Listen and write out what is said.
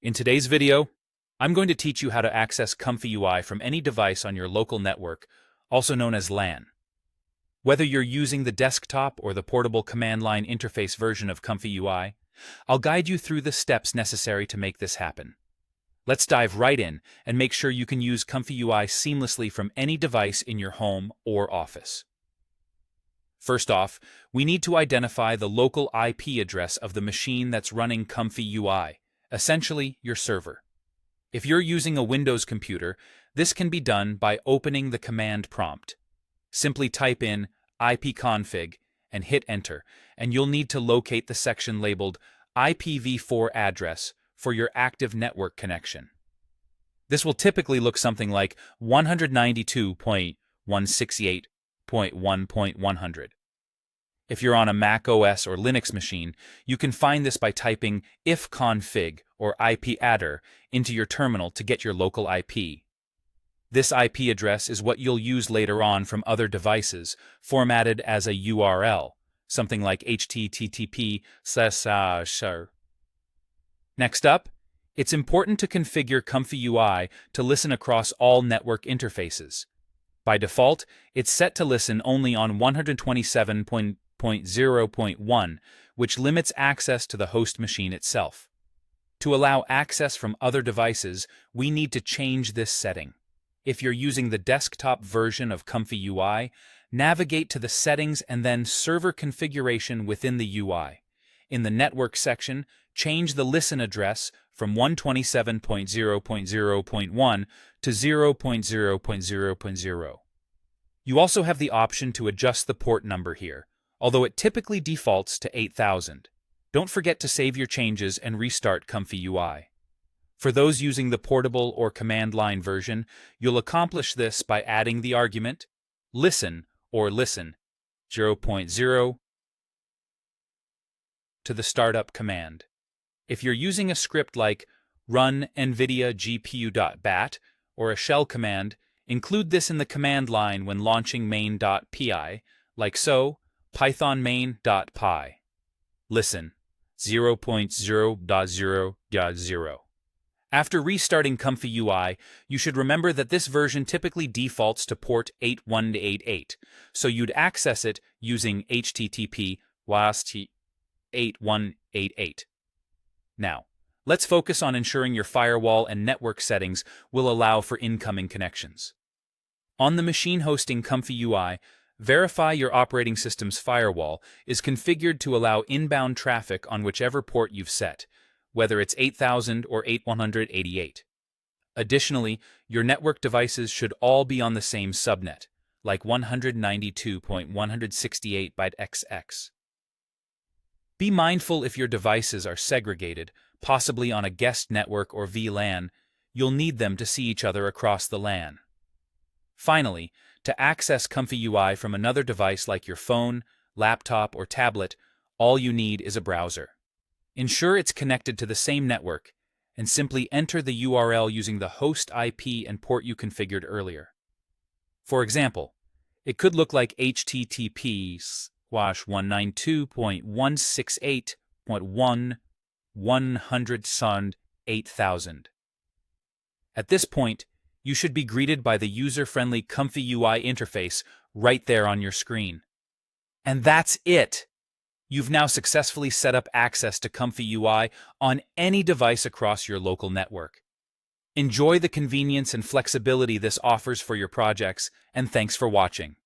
In today's video, I'm going to teach you how to access ComfyUI from any device on your local network, also known as LAN. Whether you're using the desktop or the portable command line interface version of ComfyUI, I'll guide you through the steps necessary to make this happen. Let's dive right in and make sure you can use ComfyUI seamlessly from any device in your home or office. First off, we need to identify the local IP address of the machine that's running ComfyUI, essentially your server. If you're using a Windows computer, this can be done by opening the command prompt. Simply type in ipconfig and hit enter, and you'll need to locate the section labeled IPv4 address for your active network connection. This will typically look something like 192.168.1.100. If you're on a Mac OS or Linux machine, you can find this by typing ifconfig or ipaddr into your terminal to get your local IP. This IP address is what you'll use later on from other devices, formatted as a URL, something like http://. Next up, it's important to configure ComfyUI to listen across all network interfaces. By default, it's set to listen only on 127.0.1, which limits access to the host machine itself. To allow access from other devices, we need to change this setting. If you're using the desktop version of ComfyUI, navigate to the Settings and then Server Configuration within the UI. In the Network section, change the listen address from 127.0.0.1 to 0.0.0.0. You also have the option to adjust the port number here, although it typically defaults to 8000. Don't forget to save your changes and restart ComfyUI. For those using the portable or command line version, you'll accomplish this by adding the argument listen or listen 0.0 to the startup command. If you're using a script like run NVIDIA GPU.bat or a shell command, include this in the command line when launching main.py, like so, python main.py. Listen 0.0.0.0. After restarting ComfyUI, you should remember that this version typically defaults to port 8188, so you'd access it using http //8188. Now, let's focus on ensuring your firewall and network settings will allow for incoming connections. On the machine hosting ComfyUI, verify your operating system's firewall is configured to allow inbound traffic on whichever port you've set, whether it's 8000 or 8188. Additionally, your network devices should all be on the same subnet, like 192.168/XX. Be mindful if your devices are segregated, possibly on a guest network or VLAN, you'll need them to see each other across the LAN. Finally, to access ComfyUI from another device like your phone, laptop, or tablet, all you need is a browser. Ensure it's connected to the same network, and simply enter the URL using the host IP and port you configured earlier. For example, it could look like http://192.168.100/8000. At this point, you should be greeted by the user-friendly ComfyUI interface right there on your screen. And that's it! You've now successfully set up access to ComfyUI on any device across your local network. Enjoy the convenience and flexibility this offers for your projects, and thanks for watching.